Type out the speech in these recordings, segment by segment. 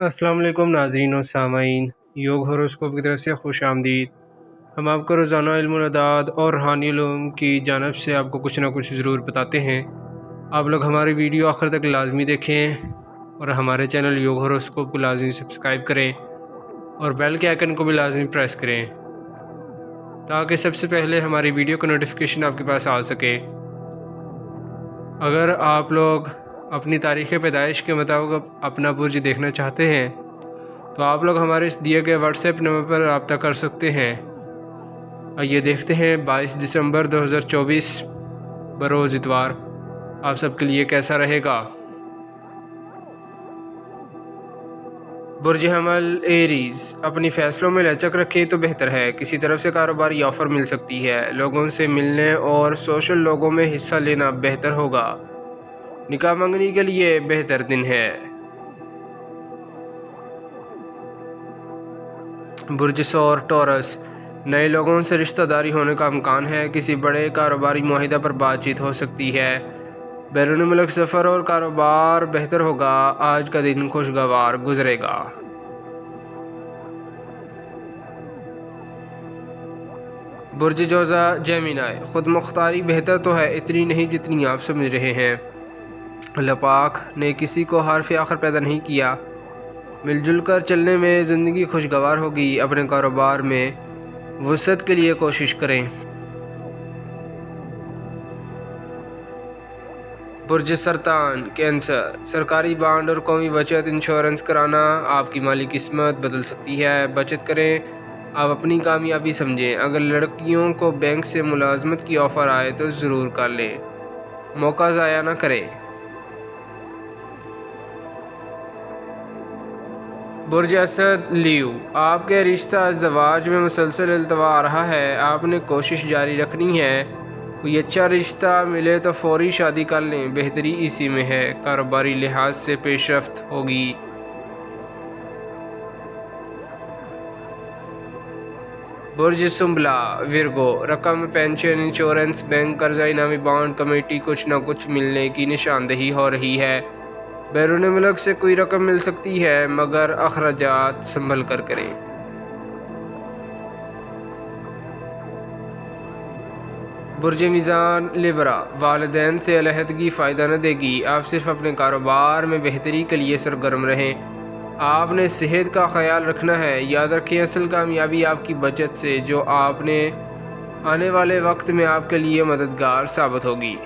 السلام علیکم ناظرین و سامعین، یوگ ہوروسکوپ کی طرف سے خوش آمدید۔ ہم آپ کو روزانہ علم الاعداد اور روحانی علوم کی جانب سے آپ کو کچھ نہ کچھ ضرور بتاتے ہیں۔ آپ لوگ ہماری ویڈیو آخر تک لازمی دیکھیں اور ہمارے چینل یوگ ہوروسکوپ کو لازمی سبسکرائب کریں اور بیل کے آئیکن کو بھی لازمی پریس کریں تاکہ سب سے پہلے ہماری ویڈیو کا نوٹیفیکیشن آپ کے پاس آ سکے۔ اگر آپ لوگ اپنی تاریخ پیدائش کے مطابق اپنا برج دیکھنا چاہتے ہیں تو آپ لوگ ہمارے اس دیے گئے واٹس ایپ نمبر پر رابطہ کر سکتے ہیں۔ آئیے دیکھتے ہیں 22 دسمبر 2024 بروز اتوار آپ سب کے لیے کیسا رہے گا۔ برج حمل ایریز، اپنی فیصلوں میں لچک رکھیں تو بہتر ہے۔ کسی طرف سے کاروباری آفر مل سکتی ہے۔ لوگوں سے ملنے اور سوشل لوگوں میں حصہ لینا بہتر ہوگا۔ نکاح منگنی کے لیے بہتر دن ہے۔ برج ثور ٹورس، نئے لوگوں سے رشتہ داری ہونے کا امکان ہے۔ کسی بڑے کاروباری معاہدہ پر بات چیت ہو سکتی ہے۔ بیرون ملک سفر اور کاروبار بہتر ہوگا۔ آج کا دن خوشگوار گزرے گا۔ برج جوزا جیمینائی، خود مختاری بہتر تو ہے، اتنی نہیں جتنی آپ سمجھ رہے ہیں۔ اللہ پاک نے کسی کو حرف آخر پیدا نہیں کیا۔ مل جل کر چلنے میں زندگی خوشگوار ہوگی۔ اپنے کاروبار میں وسعت کے لیے کوشش کریں۔ برج سرطان کینسر، سرکاری بانڈ اور قومی بچت انشورنس کرانا آپ کی مالی قسمت بدل سکتی ہے۔ بچت کریں، آپ اپنی کامیابی سمجھیں۔ اگر لڑکیوں کو بینک سے ملازمت کی آفر آئے تو ضرور کر لیں، موقع ضائع نہ کریں۔ برج اسد لیو، آپ کے رشتہ ازدواج میں مسلسل التوا آ رہا ہے۔ آپ نے کوشش جاری رکھنی ہے۔ کوئی اچھا رشتہ ملے تو فوری شادی کر لیں، بہتری اسی میں ہے۔ کاروباری لحاظ سے پیش رفت ہوگی۔ برج سنبلا ورگو، رقم پینشن انشورنس بینک قرضہ انعامی بانڈ کمیٹی کچھ نہ کچھ ملنے کی نشاندہی ہو رہی ہے۔ بیرون ملک سے کوئی رقم مل سکتی ہے مگر اخراجات سنبھل کر کریں۔ برج میزان لیبرا، والدین سے علیحدگی فائدہ نہ دے گی۔ آپ صرف اپنے کاروبار میں بہتری کے لیے سرگرم رہیں۔ آپ نے صحت کا خیال رکھنا ہے۔ یاد رکھیں اصل کامیابی آپ کی بچت سے جو آپ نے آنے والے وقت میں آپ کے لیے مددگار ثابت ہوگی۔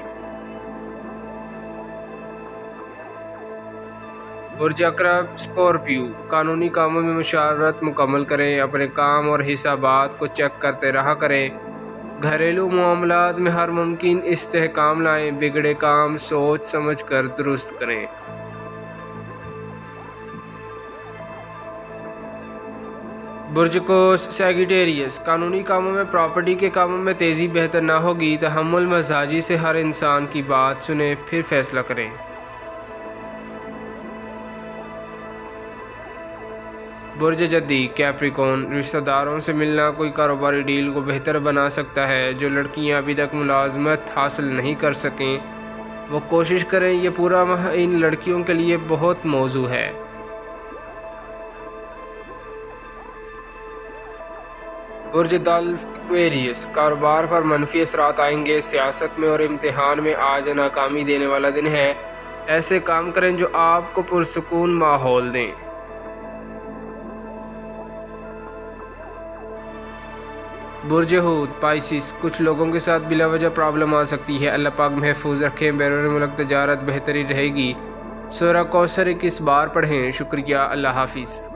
برج عقرب اسکورپیو، قانونی کاموں میں مشاورت مکمل کریں۔ اپنے کام اور حسابات کو چیک کرتے رہا کریں۔ گھریلو معاملات میں ہر ممکن استحکام لائیں۔ بگڑے کام سوچ سمجھ کر درست کریں۔ برج قوس سیگیٹیریس، قانونی کاموں میں پراپرٹی کے کاموں میں تیزی بہتر نہ ہوگی۔ تحمل مزاجی سے ہر انسان کی بات سنیں پھر فیصلہ کریں۔ برج جدی کیپریکون، رشتہ داروں سے ملنا کوئی کاروباری ڈیل کو بہتر بنا سکتا ہے۔ جو لڑکیاں ابھی تک ملازمت حاصل نہیں کر سکیں وہ کوشش کریں۔ یہ پورا ماہ ان لڑکیوں کے لیے بہت موزوں ہے۔ برج دلف ایکویریس، کاروبار پر منفی اثرات آئیں گے۔ سیاست میں اور امتحان میں آج ناکامی دینے والا دن ہے۔ ایسے کام کریں جو آپ کو پرسکون ماحول دیں۔ برج حوت پائسس، کچھ لوگوں کے ساتھ بلا وجہ پرابلم آ سکتی ہے۔ اللہ پاک محفوظ رکھیں۔ بیرون ملک تجارت بہتری رہے گی۔ سورہ کوثر 21 بار پڑھیں۔ شکریہ، اللہ حافظ۔